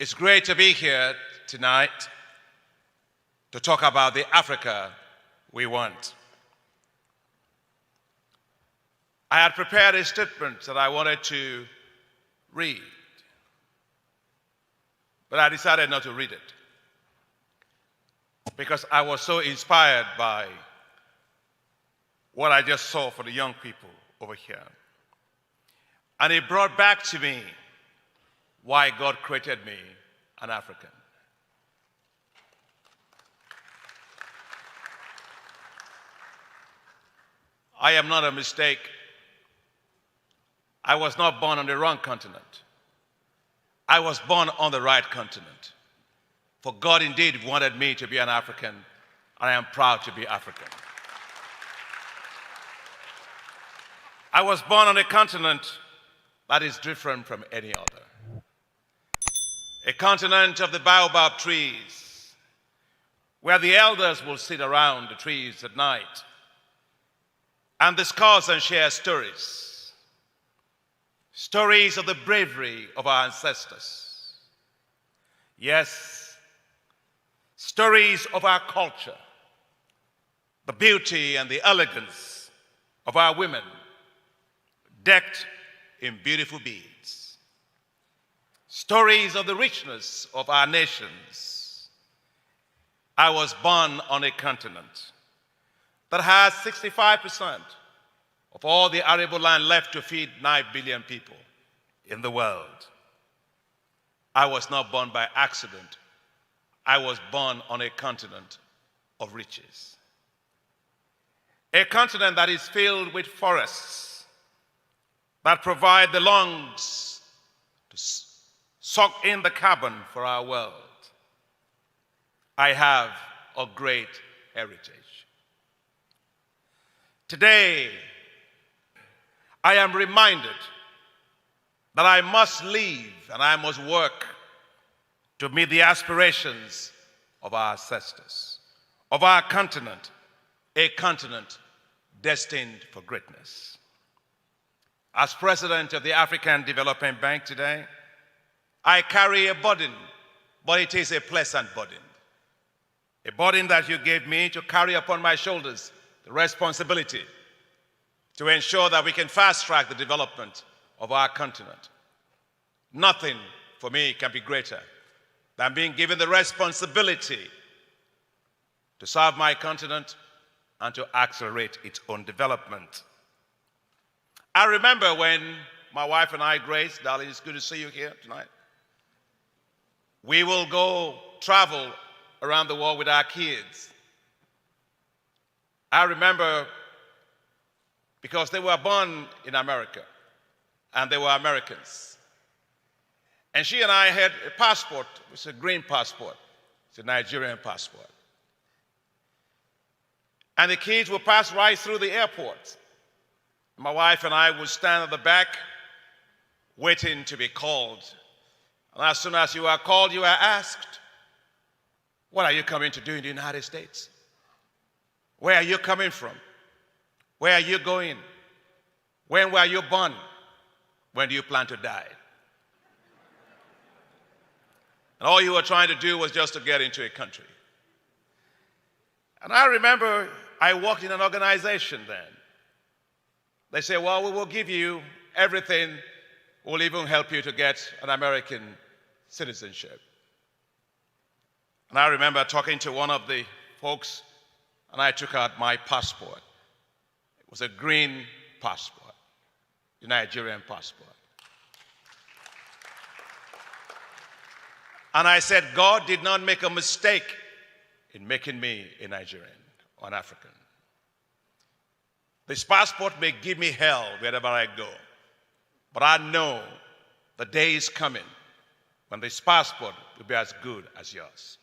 It's great to be here tonight to talk about the Africa we want. I had prepared a statement that I wanted to read, but I decided not to read it because I was so inspired by what I just saw for the young people over here. And it brought back to me why God created me an African. I am not a mistake. I was not born on the wrong continent. I was born on the right continent. For God indeed wanted me to be an African, and I am proud to be African. I was born on a continent that is different from any other. A continent of the baobab trees, where the elders will sit around the trees at night and discuss and share stories. Stories of the bravery of our ancestors. Yes, stories of our culture, the beauty and the elegance of our women, decked in beautiful beads. Stories of the richness of our nations. I was born on a continent that has 65% of all the arable land left to feed 9 billion people in the world. I was not born by accident. I was born on a continent of riches. A continent that is filled with forests that provide the lungs to suck in the carbon for our world. I have a great heritage. Today, I am reminded that I must live and I must work to meet the aspirations of our ancestors, of our continent, a continent destined for greatness. As president of the African Development Bank today, I carry a burden, but it is a pleasant burden. A burden that you gave me to carry upon my shoulders the responsibility to ensure that we can fast-track the development of our continent. Nothing for me can be greater than being given the responsibility to serve my continent and to accelerate its own development. I remember when my wife and I, Grace, darling, it's good to see you here tonight. We will go travel around the world with our kids. I remember because they were born in America and they were Americans. And she and I had a passport. It's a green passport. It's a Nigerian passport. And the kids would pass right through the airport. My wife and I would stand at the back waiting to be called. And as soon as you are called, you are asked, what are you coming to do in the United States? Where are you coming from? Where are you going? When were you born? When do you plan to die? And all you were trying to do was just to get into a country. And I remember I worked in an organization then. They said, well, we will give you everything. We'll even help you to get an American citizenship. And I remember talking to one of the folks, and I took out my passport. It was a green passport, a Nigerian passport. And I said, God did not make a mistake in making me a Nigerian or an African. This passport may give me hell wherever I go, but I know the day is coming when this passport will be as good as yours.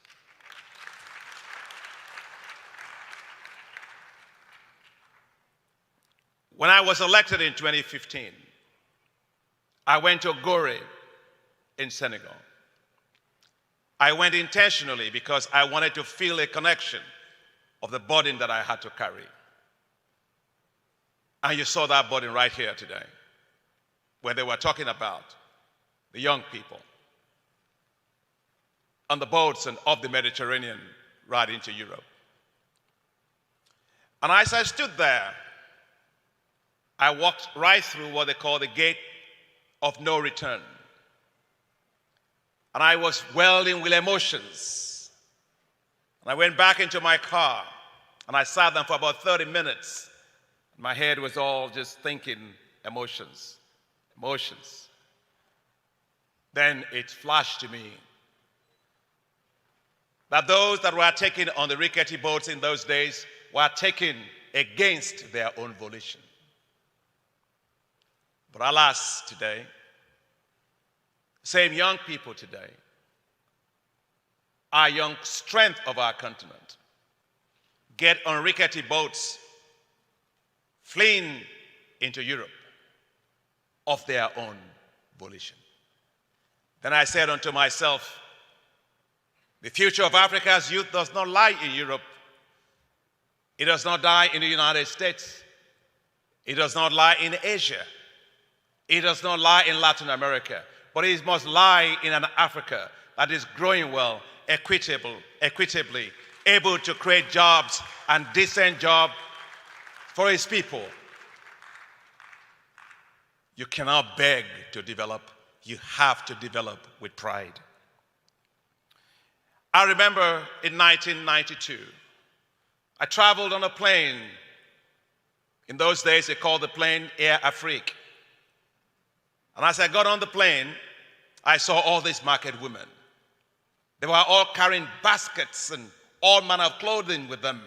When I was elected in 2015, I went to Gore in Senegal. I went intentionally because I wanted to feel a connection of the burden that I had to carry. And you saw that burden right here today when they were talking about the young people. on the boats and off the Mediterranean right into Europe. And as I stood there, I walked right through what they call the gate of no return. And I was welling with emotions. And I went back into my car and I sat there for about 30 minutes. My head was all just thinking emotions, emotions. Then it flashed to me that those that were taken on the rickety boats in those days were taken against their own volition. But alas, today, same young people today, our young strength of our continent, get on rickety boats, fleeing into Europe of their own volition. Then I said unto myself, the future of Africa's youth does not lie in Europe. It does not lie in the United States. It does not lie in Asia. It does not lie in Latin America. But it must lie in an Africa that is growing well, equitably, able to create jobs and decent jobs for its people. You cannot beg to develop. You have to develop with pride. I remember in 1992, I traveled on a plane. In those days, they called the plane Air Afrique. And as I got on the plane, I saw all these market women. They were all carrying baskets and all manner of clothing with them.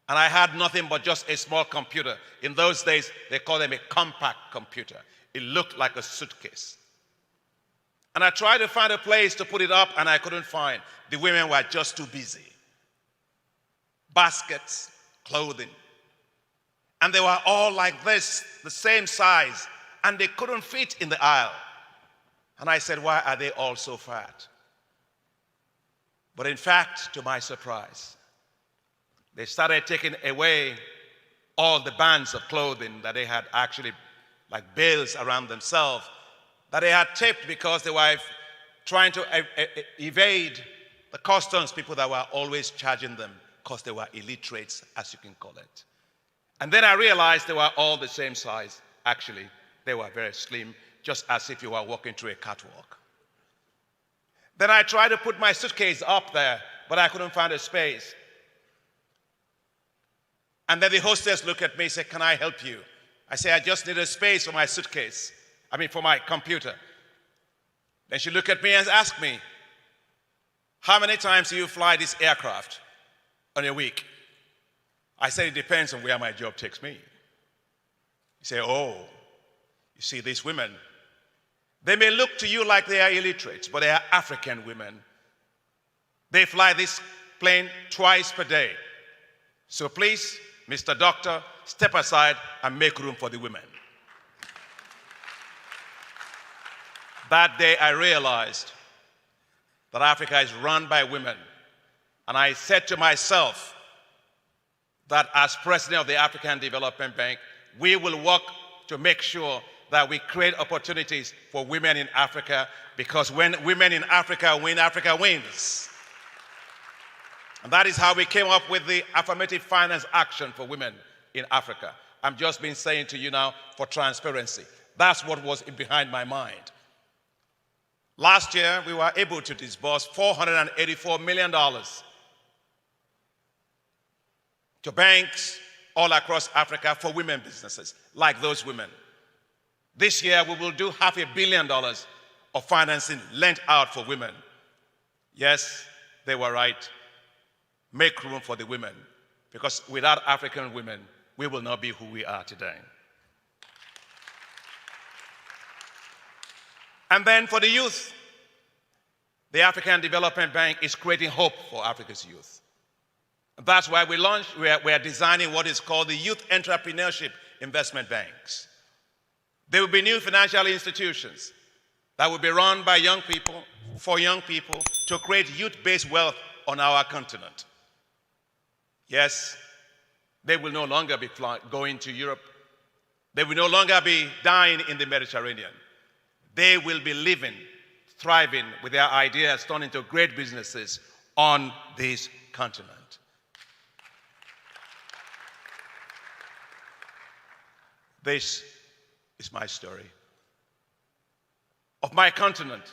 And I had nothing but just a small computer. In those days, they called them a compact computer. It looked like a suitcase. And I tried to find a place to put it up, and I couldn't find. The women were just too busy. Baskets, clothing. And they were all like this, the same size, and they couldn't fit in the aisle. And I said, why are they all so fat? But in fact, to my surprise, they started taking away all the bands of clothing that they had actually, like bales around themselves, that they had taped because they were trying to evade the customs people that were always charging them because they were illiterates, as you can call it. And then I realized they were all the same size. Actually, they were very slim, just as if you were walking through a catwalk. Then I tried to put my suitcase up there, but I couldn't find a space. And then the hostess looked at me and said, can I help you? I said, I just need a space for my suitcase. For my computer. Then she looked at me and asked me, how many times do you fly this aircraft in a week? I said, it depends on where my job takes me. You say, oh, you see these women, they may look to you like they are illiterates, but they are African women. They fly this plane twice per day. So please, Mr. Doctor, step aside and make room for the women. That day I realized that Africa is run by women. And I said to myself that as president of the African Development Bank, we will work to make sure that we create opportunities for women in Africa, because when women in Africa win, Africa wins. And that is how we came up with the affirmative finance action for women in Africa. I'm just been saying to you now for transparency. That's what was behind my mind. Last year, we were able to disburse $484 million to banks all across Africa for women businesses, like those women. This year, we will do $500 million of financing lent out for women. Yes, they were right. Make room for the women, because without African women, we will not be who we are today. And then for the youth, the African Development Bank is creating hope for Africa's youth. That's why we are designing what is called the Youth Entrepreneurship Investment Banks. There will be new financial institutions that will be run by young people, for young people, to create youth-based wealth on our continent. Yes, they will no longer be going to Europe. They will no longer be dying in the Mediterranean. They will be living thriving with their ideas turned into great businesses on this continent. This is my story of my continent,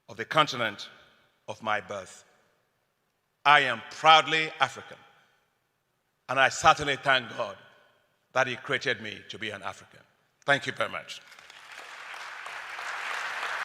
of the continent of my birth. I am proudly African, and I certainly thank God that He created me to be an African. Thank you very much.